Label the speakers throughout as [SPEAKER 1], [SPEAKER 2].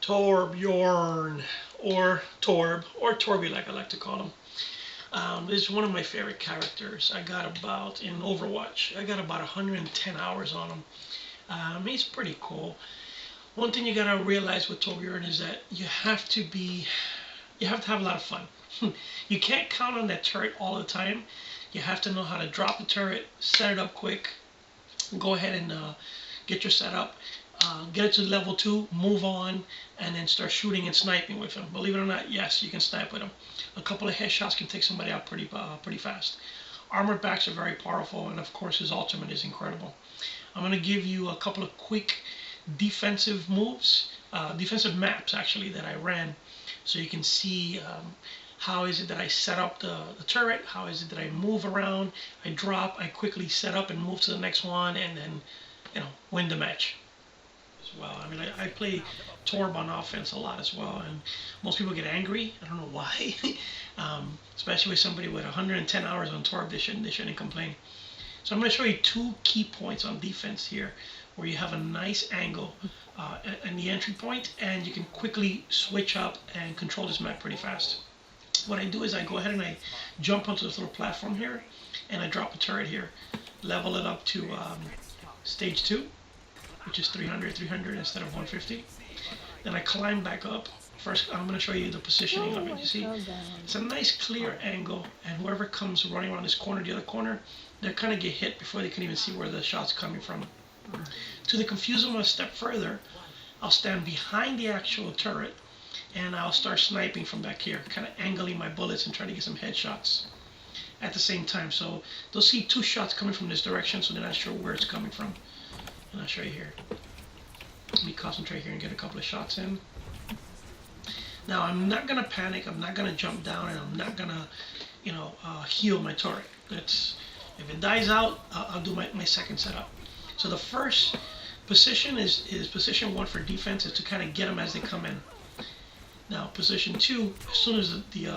[SPEAKER 1] Torbjorn, or Torb, or Torby like I like to call him. Is one of my favorite characters. I got about, in Overwatch, I got about 110 hours on him. He's pretty cool. One thing you gotta realize with Torbjorn is that you have to have a lot of fun. You can't count on that turret all the time. You have to know how to drop the turret, set it up quick, go ahead and get your setup, get it to level 2, move on, and then start shooting and sniping with him. Believe it or not, yes, you can snipe with him. A couple of headshots can take somebody out pretty fast. Armored backs are very powerful, and of course his ultimate is incredible. I'm going to give you a couple of quick defensive moves, defensive maps actually that I ran, so you can see how is it that I set up the turret, how is it that I move around, I drop, I quickly set up and move to the next one, and then, win the match as well. I mean, I play Torb on offense a lot as well, and most people get angry. I don't know why. Especially with somebody with 110 hours on Torb, they shouldn't complain. So I'm going to show you two key points on defense here, where you have a nice angle in the entry point, and you can quickly switch up and control this map pretty fast. What I do is I go ahead and I jump onto this little platform here, and I drop a turret here, level it up to stage 2, which is 300 instead of 150. Then I climb back up. First, I'm going to show you the positioning of it. You see, it's a nice clear angle, and whoever comes running around this corner, the other corner, they'll kind of get hit before they can even see where the shot's coming from. To confuse them a step further, I'll stand behind the actual turret, and I'll start sniping from back here, kind of angling my bullets and trying to get some headshots at the same time. So they'll see two shots coming from this direction, so they're not sure where it's coming from. And I'll show you here. Let me concentrate here and get a couple of shots in. Now, I'm not going to panic, I'm not going to jump down, and I'm not going to, heal my turret. If it dies out, I'll do my second setup. So the first position is position 1 for defense, is to kind of get them as they come in. Now, position 2, as soon as the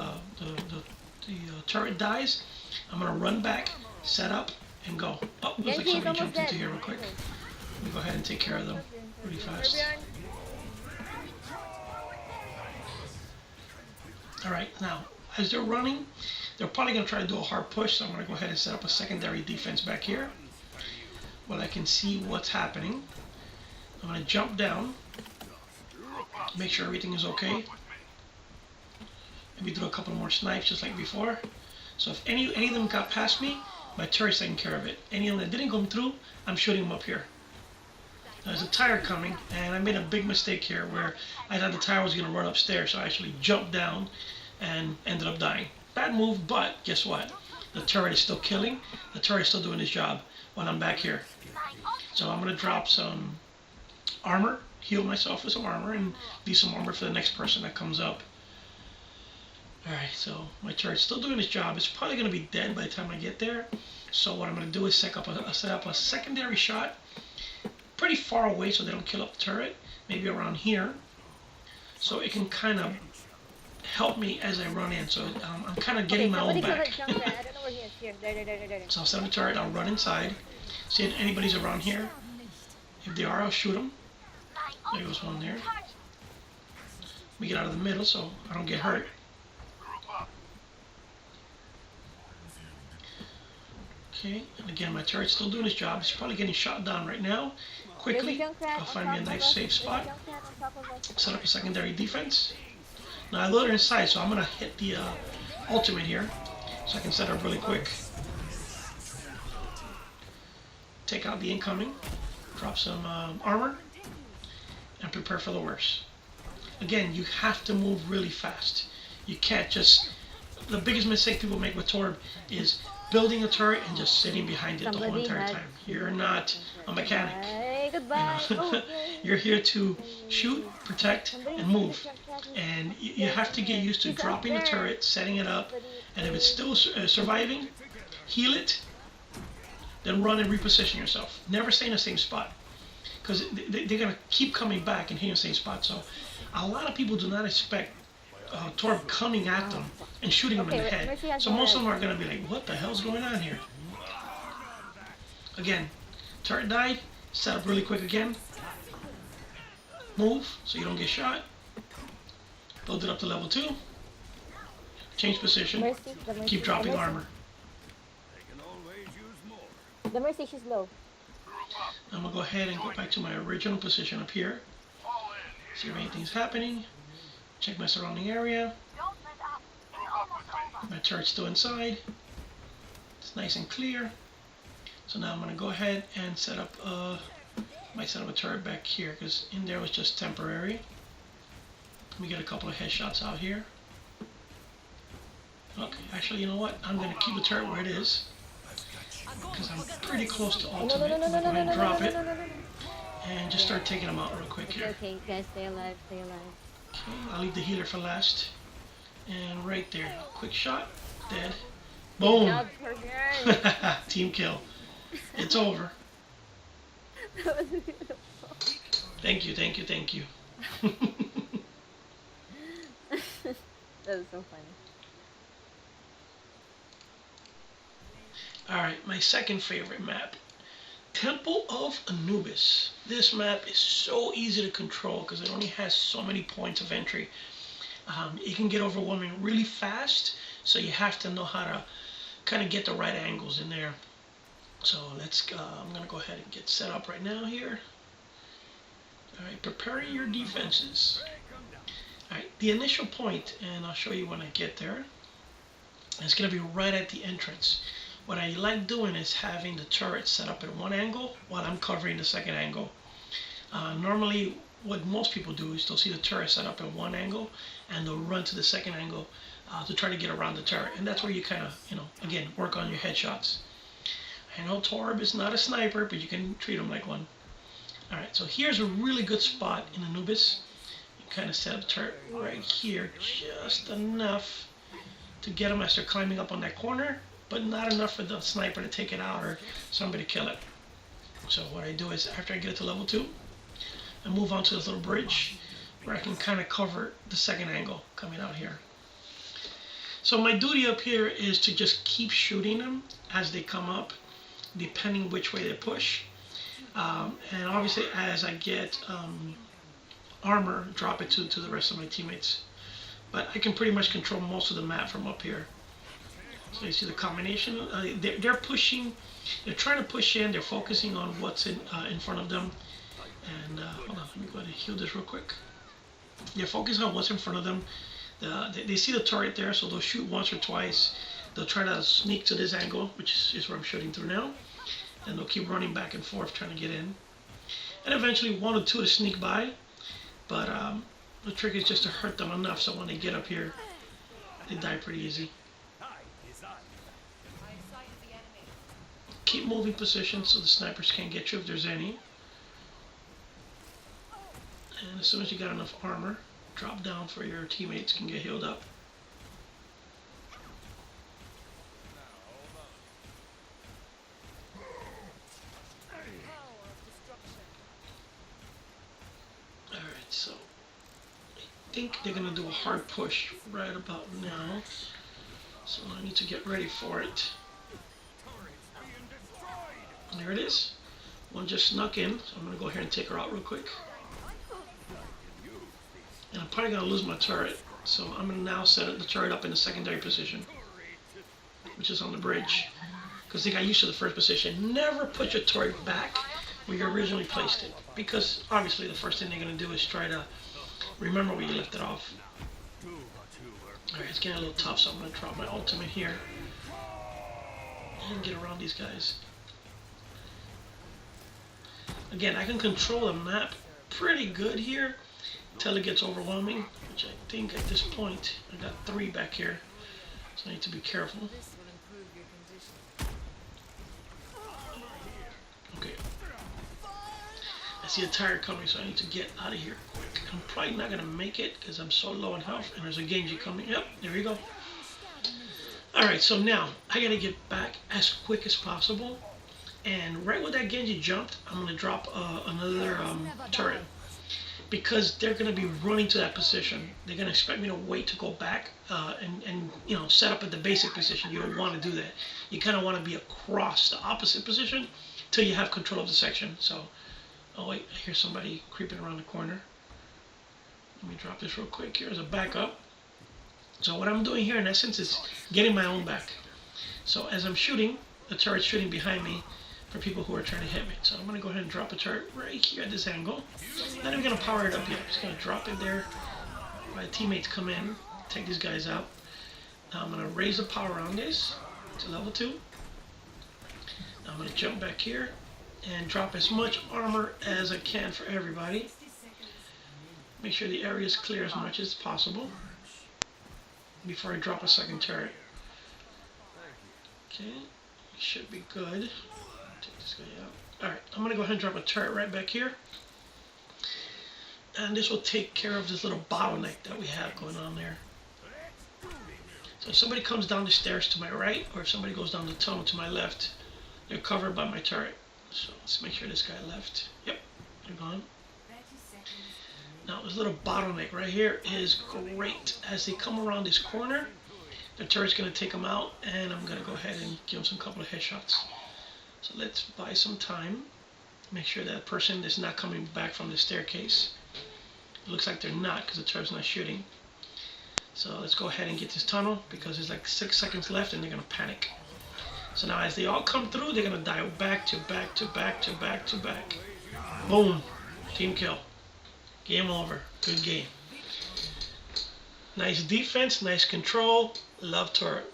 [SPEAKER 1] turret dies, I'm going to run back, set up, and go. Oh, looks like somebody jumped into here real quick. Let me go ahead and take care of them pretty fast. Alright, now, as they're running, they're probably going to try to do a hard push, so I'm going to go ahead and set up a secondary defense back here, while I can see what's happening. I'm going to jump down, make sure everything is okay. Maybe do a couple more snipes just like before. So if any of them got past me, my turret's taking care of it. Any of them that didn't come through, I'm shooting them up here. Now, there's a tire coming, and I made a big mistake here where I thought the tire was going to run upstairs, so I actually jumped down and ended up dying. Bad move, but guess what? The turret is still killing. The turret is still doing its job when I'm back here. So I'm going to drop some armor, heal myself with some armor, and leave some armor for the next person that comes up. Alright, so my turret's still doing its job. It's probably going to be dead by the time I get there. So what I'm going to do is set up a secondary shot pretty far away so they don't kill up the turret. Maybe around here. So it can kind of help me as I run in. So I'm kind of getting my own back. So I'll set up the turret, I'll run inside. See if anybody's around here. If they are, I'll shoot them. There goes one there. Let me get out of the middle so I don't get hurt. Okay, and again, my turret's still doing its job. It's probably getting shot down right now. Quickly, I'll find me a nice safe spot. Set up a secondary defense. Now I load it inside, so I'm going to hit the ultimate here, so I can set up really quick. Take out the incoming, drop some armor, and prepare for the worst. Again, you have to move really fast. You can't just... The biggest mistake people make with Torb is building a turret and just sitting behind it the whole entire time. You're not a mechanic. You're here to shoot, protect, and move. And you have to get used to dropping the turret, setting it up, and if it's still surviving, heal it, then run and reposition yourself. Never stay in the same spot, because they're going to keep coming back and hitting the same spot. So a lot of people do not expect Torb coming at them and shooting them in the head. So most of them are going to be like, what the hell's going on here? Again, turret died, set up really quick again. Move so you don't get shot, Build it up to level 2. Change position.
[SPEAKER 2] Mercy, the Mercy.
[SPEAKER 1] Keep dropping
[SPEAKER 2] the Mercy.
[SPEAKER 1] armor.
[SPEAKER 2] The Mercy, she's low.
[SPEAKER 1] I'm going to go ahead and go back to my original position up here. See if anything's happening. Check my surrounding area. My turret's still inside. It's nice and clear. So now I'm going to go ahead and set up might set up a turret back here because in there was just temporary. Let me get a couple of headshots out here. Okay, actually, you know what? I'm going to keep the turret where it is because I'm pretty close to ultimate. I'm going to go ahead and drop it and just start taking them out real quick here.
[SPEAKER 2] Okay, guys, stay alive, stay alive.
[SPEAKER 1] Okay, I'll leave the healer for last. And right there, quick shot, dead. Boom! Team kill. It's over.
[SPEAKER 2] That was beautiful.
[SPEAKER 1] Thank you, thank you, thank you.
[SPEAKER 2] That was so funny.
[SPEAKER 1] Alright, my second favorite map. Temple of Anubis. This map is so easy to control because it only has so many points of entry. It can get overwhelming really fast, so you have to know how to kind of get the right angles in there. So let's, I'm going to go ahead and get set up right now here. Alright, preparing your defenses. Alright, the initial point, and I'll show you when I get there, it's going to be right at the entrance. What I like doing is having the turret set up at one angle while I'm covering the second angle. Normally, what most people do is they'll see the turret set up at one angle and they'll run to the second angle to try to get around the turret. And that's where you kind of, you know, again, work on your headshots. I know Torb is not a sniper, but you can treat him like one. Alright, so here's a really good spot in Anubis. You kind of set up the turret right here, just enough to get them as they're climbing up on that corner, but not enough for the sniper to take it out or somebody to kill it. So what I do is after I get it to level 2, I move on to this little bridge where I can kind of cover the second angle coming out here. So my duty up here is to just keep shooting them as they come up, depending which way they push. And obviously as I get armor, drop it to the rest of my teammates. But I can pretty much control most of the map from up here. So you see the combination. They're pushing. They're trying to push in. They're focusing on what's in front of them. And hold on, let me go ahead and heal this real quick. They're focusing on what's in front of them. They see the turret there, so they'll shoot once or twice. They'll try to sneak to this angle, which is where I'm shooting through now. And they'll keep running back and forth trying to get in. And eventually one or two to sneak by. But the trick is just to hurt them enough so when they get up here, they die pretty easy. Keep moving positions so the snipers can't get you if there's any. And as soon as you got enough armor, drop down for your teammates can get healed up. Alright, so I think they're going to do a hard push right about now. So I need to get ready for it. There it is. One just snuck in, so I'm going to go ahead and take her out real quick. And I'm probably going to lose my turret, so I'm going to now set the turret up in the secondary position, which is on the bridge, because they got used to the first position. Never put your turret back where you originally placed it, because obviously the first thing they're going to do is try to remember where you left it off. Alright, it's getting a little tough, so I'm going to drop my ultimate here and get around these guys. Again, I can control the map pretty good here until it gets overwhelming, which I think at this point, I got 3 back here, so I need to be careful. Okay. I see a tire coming, so I need to get out of here quick. I'm probably not going to make it because I'm so low in health, and there's a Genji coming. Yep, there we go. Alright, so now, I got to get back as quick as possible. And right when that Genji jumped, I'm going to drop another turret. Because they're going to be running to that position. They're going to expect me to wait to go back and you know, set up at the basic position. You don't want to do that. You kind of want to be across the opposite position till you have control of the section. So, oh wait, I hear somebody creeping around the corner. Let me drop this real quick here as a backup. So what I'm doing here in essence is getting my own back. So as I'm shooting, the turret's shooting behind me for people who are trying to hit me. So I'm going to go ahead and drop a turret right here at this angle. Not even going to power it up yet. I'm just going to drop it there. My teammates come in, take these guys out. Now I'm going to raise the power on this to level 2. Now I'm going to jump back here and drop as much armor as I can for everybody. Make sure the area is clear as much as possible before I drop a second turret. Okay, should be good. Take this guy out. Alright, I'm going to go ahead and drop a turret right back here. And this will take care of this little bottleneck that we have going on there. So if somebody comes down the stairs to my right, or if somebody goes down the tunnel to my left, they're covered by my turret. So let's make sure this guy left. Yep, they're gone. Now this little bottleneck right here is great. As they come around this corner, the turret's going to take them out, and I'm going to go ahead and give them some couple of headshots. So let's buy some time. Make sure that person is not coming back from the staircase. It looks like they're not because the turret's not shooting. So let's go ahead and get this tunnel because there's like 6 seconds left and they're going to panic. So now as they all come through, they're going to die back to back to back to back to back. Boom. Team kill. Game over. Good game. Nice defense, nice control. Love turret.